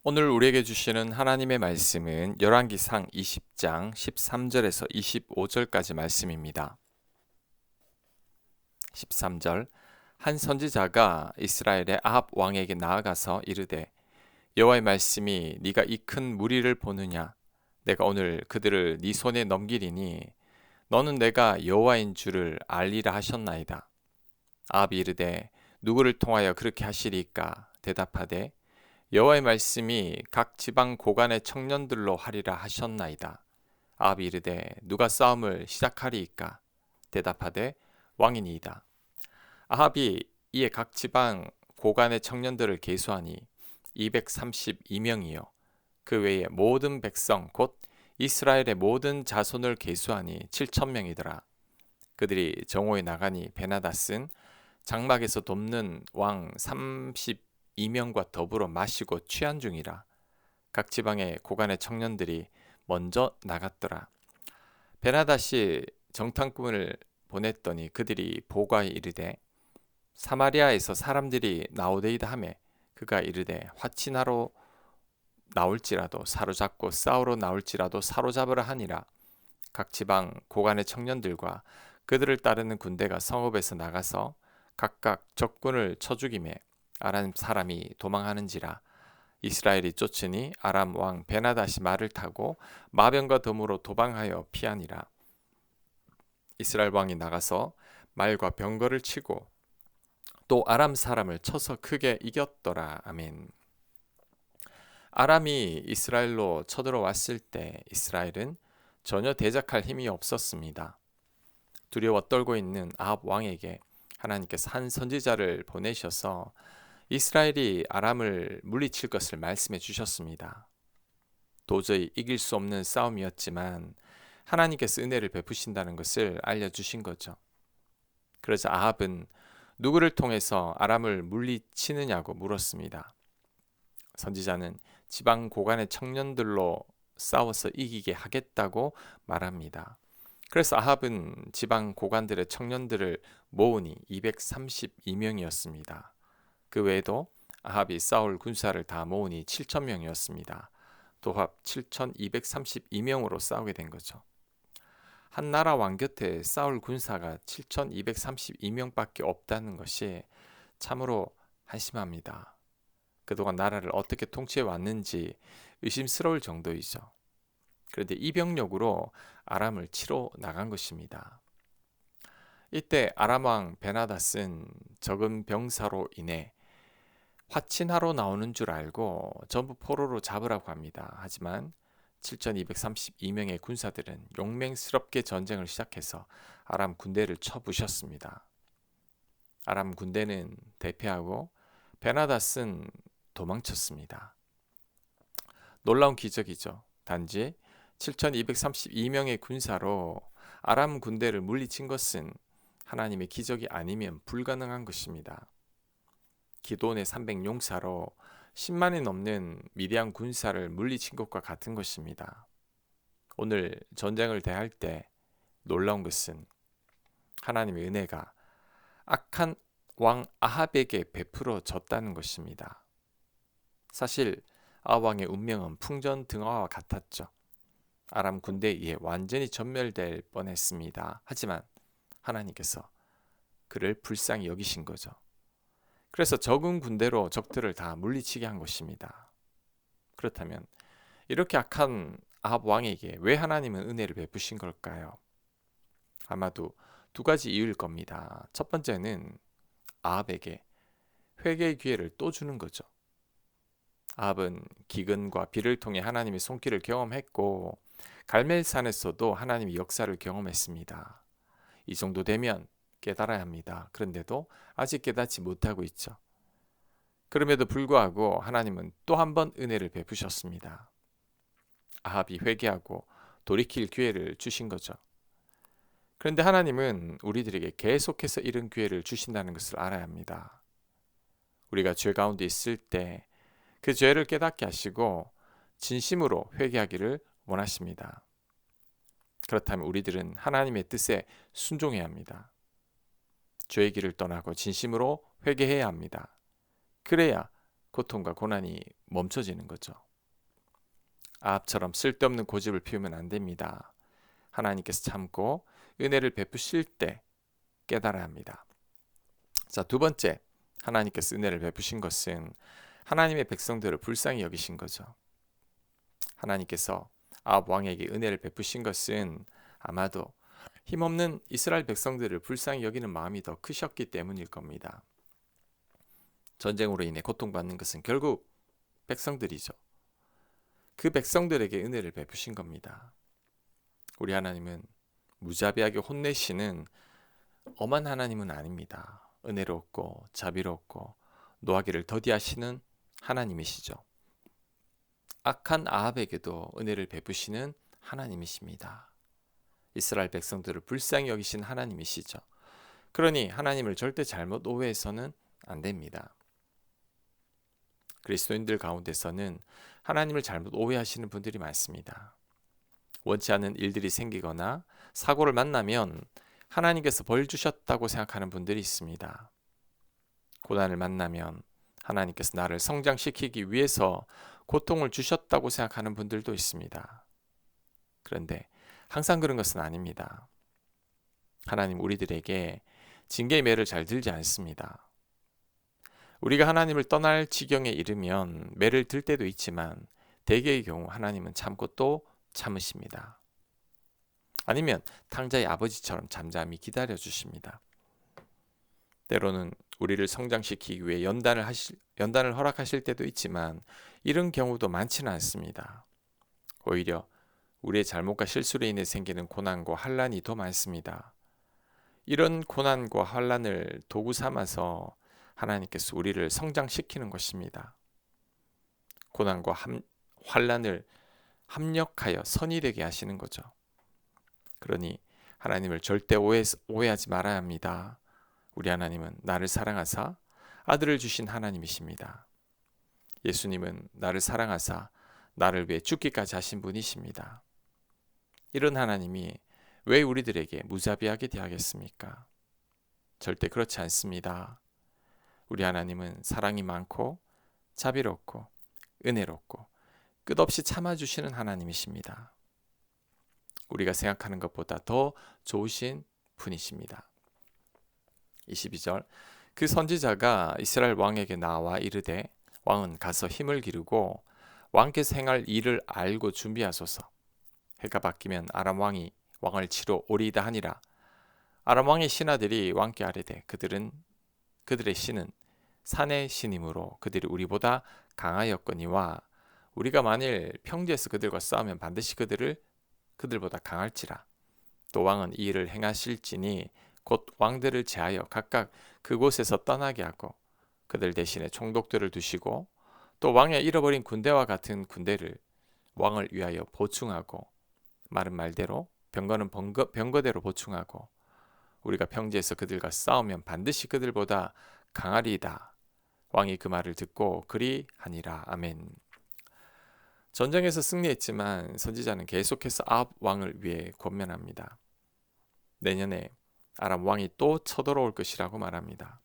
오늘 우리에게 주시는 하나님의 말씀은 열왕기상 20장 13절에서 25절까지 말씀입니다. 13절 한 선지자가 이스라엘의 아합 왕에게 나아가서 이르되 여호와의 말씀이 네가 이 큰 무리를 보느냐 내가 오늘 그들을 네 손에 넘기리니 너는 내가 여호와인 줄을 알리라 하셨나이다. 아합이 이르되 누구를 통하여 그렇게 하시리까 대답하되 여호와의 말씀이 각 지방 고관의 청년들로 하리라 하셨나이다. 아합이 이르되 누가 싸움을 시작하리이까 대답하되 왕이니이다. 아합이 이에 각 지방 고관의 청년들을 계수하니 232명이요 그 외에 모든 백성 곧 이스라엘의 모든 자손을 계수하니 7,000명이더라. 그들이 정오에 나가니 베나닷은 장막에서 돕는 왕 32명과 더불어 마시고 취한 중이라. 각 지방의 고관의 청년들이 먼저 나갔더라. 베나닷이 정탐꾼을 보냈더니 그들이 보고하여 이르되 사마리아에서 사람들이 나오되이다 하매 그가 이르되 화친하러 나올지라도 사로잡고 싸우러 나올지라도 사로잡으라 하니라. 각 지방 고관의 청년들과 그들을 따르는 군대가 성읍에서 나가서 각각 적군을 쳐 죽이매 아람 사람이 도망하는지라. 이스라엘이 쫓으니 아람 왕 베나닷이 말을 타고 마병과 더불어 도망하여 피하니라. 이스라엘 왕이 나가서 말과 병거를 치고 또 아람 사람을 쳐서 크게 이겼더라. 아멘. 아람이 이스라엘로 쳐들어왔을 때 이스라엘은 전혀 대적할 힘이 없었습니다. 두려워 떨고 있는 아합 왕에게 하나님께서 한 선지자를 보내셔서 이스라엘이 아람을 물리칠 것을 말씀해 주셨습니다. 도저히 이길 수 없는 싸움이었지만 하나님께서 은혜를 베푸신다는 것을 알려주신 거죠. 그러자 아합은 누구를 통해서 아람을 물리치느냐고 물었습니다. 선지자는 지방 고관의 청년들로 싸워서 이기게 하겠다고 말합니다. 그래서 아합은 지방 고관들의 청년들을 모으니 232명이었습니다. 그 외에도 아합이 사울 군사를 다 모으니 7,000명이었습니다. 도합 7,232명으로 싸우게 된 거죠. 한 나라 왕 곁에 사울 군사가 7,232명밖에 없다는 것이 참으로 한심합니다. 그동안 나라를 어떻게 통치해 왔는지 의심스러울 정도이죠. 그런데 이 병력으로 아람을 치러 나간 것입니다. 이때 아람 왕 베나닷은 적은 병사로 인해 화친하러 나오는 줄 알고 전부 포로로 잡으라고 합니다. 하지만 7,232명의 군사들은 용맹스럽게 전쟁을 시작해서 아람 군대를 쳐부셨습니다. 아람 군대는 대패하고 베나닷은 도망쳤습니다. 놀라운 기적이죠. 단지 7,232명의 군사로 아람 군대를 물리친 것은 하나님의 기적이 아니면 불가능한 것입니다. 기드온의 300용사로 10만이 넘는 미디안 군사를 물리친 것과 같은 것입니다. 오늘 전쟁을 대할 때 놀라운 것은 하나님의 은혜가 악한 왕 아합에게 베풀어졌다는 것입니다. 사실 아합 왕의 운명은 풍전등화와 같았죠. 아람 군대에 의해 완전히 전멸될 뻔했습니다. 하지만 하나님께서 그를 불쌍히 여기신 거죠. 그래서 적은 군대로 적들을 다 물리치게 한 것입니다. 그렇다면 이렇게 악한 아합 왕에게 왜 하나님은 은혜를 베푸신 걸까요? 아마도 두 가지 이유일 겁니다. 첫 번째는 아합에게 회개의 기회를 또 주는 거죠. 아합은 기근과 비를 통해 하나님의 손길을 경험했고 갈멜산에서도 하나님의 역사를 경험했습니다. 이 정도 되면 깨달아야 합니다. 그런데도 아직 깨닫지 못하고 있죠. 그럼에도 불구하고 하나님은 또 한 번 은혜를 베푸셨습니다. 아합이 회개하고 돌이킬 기회를 주신 거죠. 그런데 하나님은 우리들에게 계속해서 이런 기회를 주신다는 것을 알아야 합니다. 우리가 죄 가운데 있을 때 그 죄를 깨닫게 하시고 진심으로 회개하기를 원하십니다. 그렇다면 우리들은 하나님의 뜻에 순종해야 합니다. 죄의 길을 떠나고 진심으로 회개해야 합니다. 그래야 고통과 고난이 멈춰지는 거죠. 아합처럼 쓸데없는 고집을 피우면 안 됩니다. 하나님께서 참고 은혜를 베푸실 때 깨달아야 합니다. 자, 두 번째, 하나님께서 은혜를 베푸신 것은 하나님의 백성들을 불쌍히 여기신 거죠. 하나님께서 아합 왕에게 은혜를 베푸신 것은 아마도 힘없는 이스라엘 백성들을 불쌍히 여기는 마음이 더 크셨기 때문일 겁니다. 전쟁으로 인해 고통받는 것은 결국 백성들이죠. 그 백성들에게 은혜를 베푸신 겁니다. 우리 하나님은 무자비하게 혼내시는 엄한 하나님은 아닙니다. 은혜롭고 자비롭고 노하기를 더디하시는 하나님이시죠. 악한 아합에게도 은혜를 베푸시는 하나님이십니다. 이스라엘 백성들을 불쌍히 여기신 하나님이시죠. 그러니 하나님을 절대 잘못 오해해서는 안 됩니다. 그리스도인들 가운데서는 하나님을 잘못 오해하시는 분들이 많습니다. 원치 않는 일들이 생기거나 사고를 만나면 하나님께서 벌 주셨다고 생각하는 분들이 있습니다. 고난을 만나면 하나님께서 나를 성장시키기 위해서 고통을 주셨다고 생각하는 분들도 있습니다. 그런데 항상 그런 것은 아닙니다. 하나님 우리들에게 징계의 매를 잘 들지 않습니다. 우리가 하나님을 떠날 지경에 이르면 매를 들 때도 있지만 대개의 경우 하나님은 참고 또 참으십니다. 아니면 탕자의 아버지처럼 잠잠히 기다려 주십니다. 때로는 우리를 성장시키기 위해 연단을 허락하실 때도 있지만 이런 경우도 많지는 않습니다. 오히려 우리의 잘못과 실수로 인해 생기는 고난과 환난이 더 많습니다. 이런 고난과 환난을 도구 삼아서 하나님께서 우리를 성장시키는 것입니다. 고난과 환난을 합력하여 선이 되게 하시는 거죠. 그러니 하나님을 절대 오해하지 말아야 합니다. 우리 하나님은 나를 사랑하사 아들을 주신 하나님이십니다. 예수님은 나를 사랑하사 나를 위해 죽기까지 하신 분이십니다. 이런 하나님이 왜 우리들에게 무자비하게 대하겠습니까? 절대 그렇지 않습니다. 우리 하나님은 사랑이 많고 자비롭고 은혜롭고 끝없이 참아주시는 하나님이십니다. 우리가 생각하는 것보다 더 좋으신 분이십니다. 22절 그 선지자가 이스라엘 왕에게 나와 이르되 왕은 가서 힘을 기르고 왕께서 행할 일을 알고 준비하소서. 해가 바뀌면 아람 왕이 왕을 치러 오리이다 하니라. 아람 왕의 신하들이 왕께 아뢰되 그들의 신은 산의 신이므로 그들이 우리보다 강하였거니와 우리가 만일 평지에서 그들과 싸우면 반드시 그들보다 강할지라. 또 왕은 이 일을 행하실지니 곧 왕들을 제하여 각각 그곳에서 떠나게 하고 그들 대신에 총독들을 두시고 또 왕의 잃어버린 군대와 같은 군대를 왕을 위하여 보충하고 말은 말대로 병거는 병거대로 보충하고 우리가 평지에서 그들과 싸우면 반드시 그들보다 강하리이다. 왕이 그 말을 듣고 그리하니라. 아멘. 전쟁에서 승리했지만 선지자는 계속해서 아합 왕을 위해 권면합니다. 내년에 아람 왕이 또 쳐들어올 것이라고 말합니다.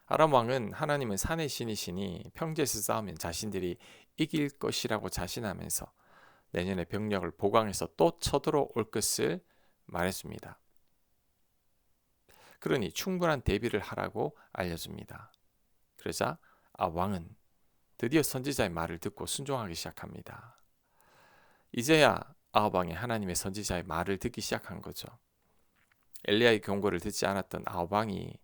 아람 왕은 하나님은 산의 신이시니 평지에서 싸우면 자신들이 이길 것이라고 자신하면서 내년에 병력을 보강해서 또 쳐들어올 것을 말해줍니다. 그러니 충분한 대비를 하라고 알려줍니다. 그러자 왕은 드디어 선지자의 말을 듣고 순종하기 시작합니다. 이제야 아합 왕이 하나님의 선지자의 말을 듣기 시작한 거죠. 엘리야의 경고를 듣지 않았던 아합 왕이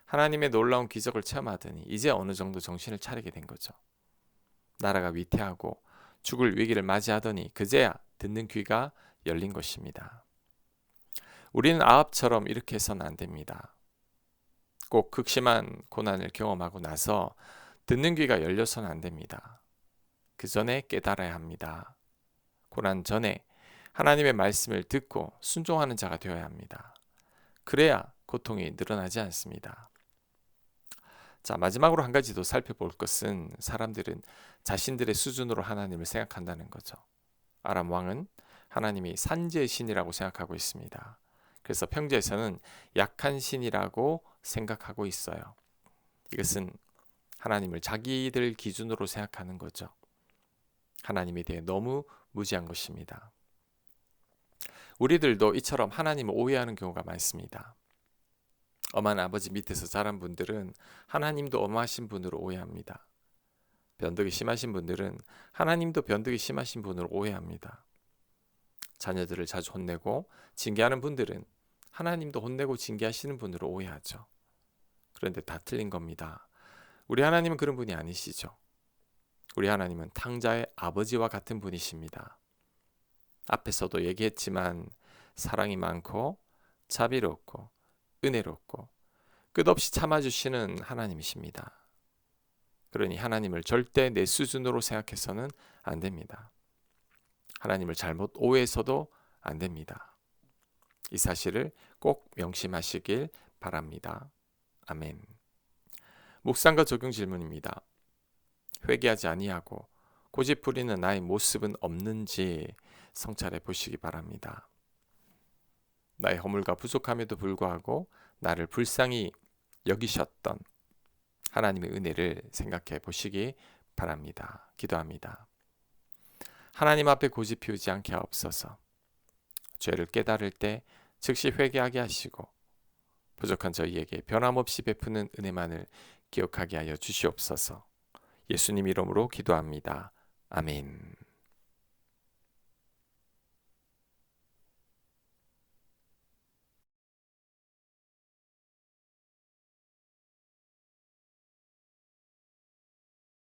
하나님의 놀라운 기적을 체험하더니 이제 어느 정도 정신을 차리게 된 거죠. 나라가 위태하고 죽을 위기를 맞이하더니 그제야 듣는 귀가 열린 것입니다. 우리는 아합처럼 이렇게 해서는 안 됩니다. 꼭 극심한 고난을 경험하고 나서 듣는 귀가 열려서는 안 됩니다. 그 전에 깨달아야 합니다. 고난 전에 하나님의 말씀을 듣고 순종하는 자가 되어야 합니다. 그래야 고통이 늘어나지 않습니다. 자, 마지막으로 한 가지 더 살펴볼 것은 사람들은 자신들의 수준으로 하나님을 생각한다는 거죠. 아람 왕은 하나님이 산지의 신이라고 생각하고 있습니다. 그래서 평지에서는 약한 신이라고 생각하고 있어요. 이것은 하나님을 자기들 기준으로 생각하는 거죠. 하나님에 대해 너무 무지한 것입니다. 우리들도 이처럼 하나님을 오해하는 경우가 많습니다. 엄한 아버지 밑에서 자란 분들은 하나님도 엄하신 분으로 오해합니다. 변덕이 심하신 분들은 하나님도 변덕이 심하신 분으로 오해합니다. 자녀들을 자주 혼내고 징계하는 분들은 하나님도 혼내고 징계하시는 분으로 오해하죠. 그런데 다 틀린 겁니다. 우리 하나님은 그런 분이 아니시죠. 우리 하나님은 탕자의 아버지와 같은 분이십니다. 앞에서도 얘기했지만 사랑이 많고 자비롭고 은혜롭고 끝없이 참아주시는 하나님이십니다. 그러니 하나님을 절대 내 수준으로 생각해서는 안 됩니다. 하나님을 잘못 오해해서도 안 됩니다. 이 사실을 꼭 명심하시길 바랍니다. 아멘. 묵상과 적용 질문입니다. 회개하지 아니하고 고집 부리는 나의 모습은 없는지 성찰해 보시기 바랍니다. 나의 허물과 부족함에도 불구하고 나를 불쌍히 여기셨던 하나님의 은혜를 생각해 보시기 바랍니다. 기도합니다. 하나님 앞에 고집 피우지 않게 하옵소서. 죄를 깨달을 때 즉시 회개하게 하시고 부족한 저희에게 변함없이 베푸는 은혜만을 기억하게 하여 주시옵소서. 예수님 이름으로 기도합니다. 아멘.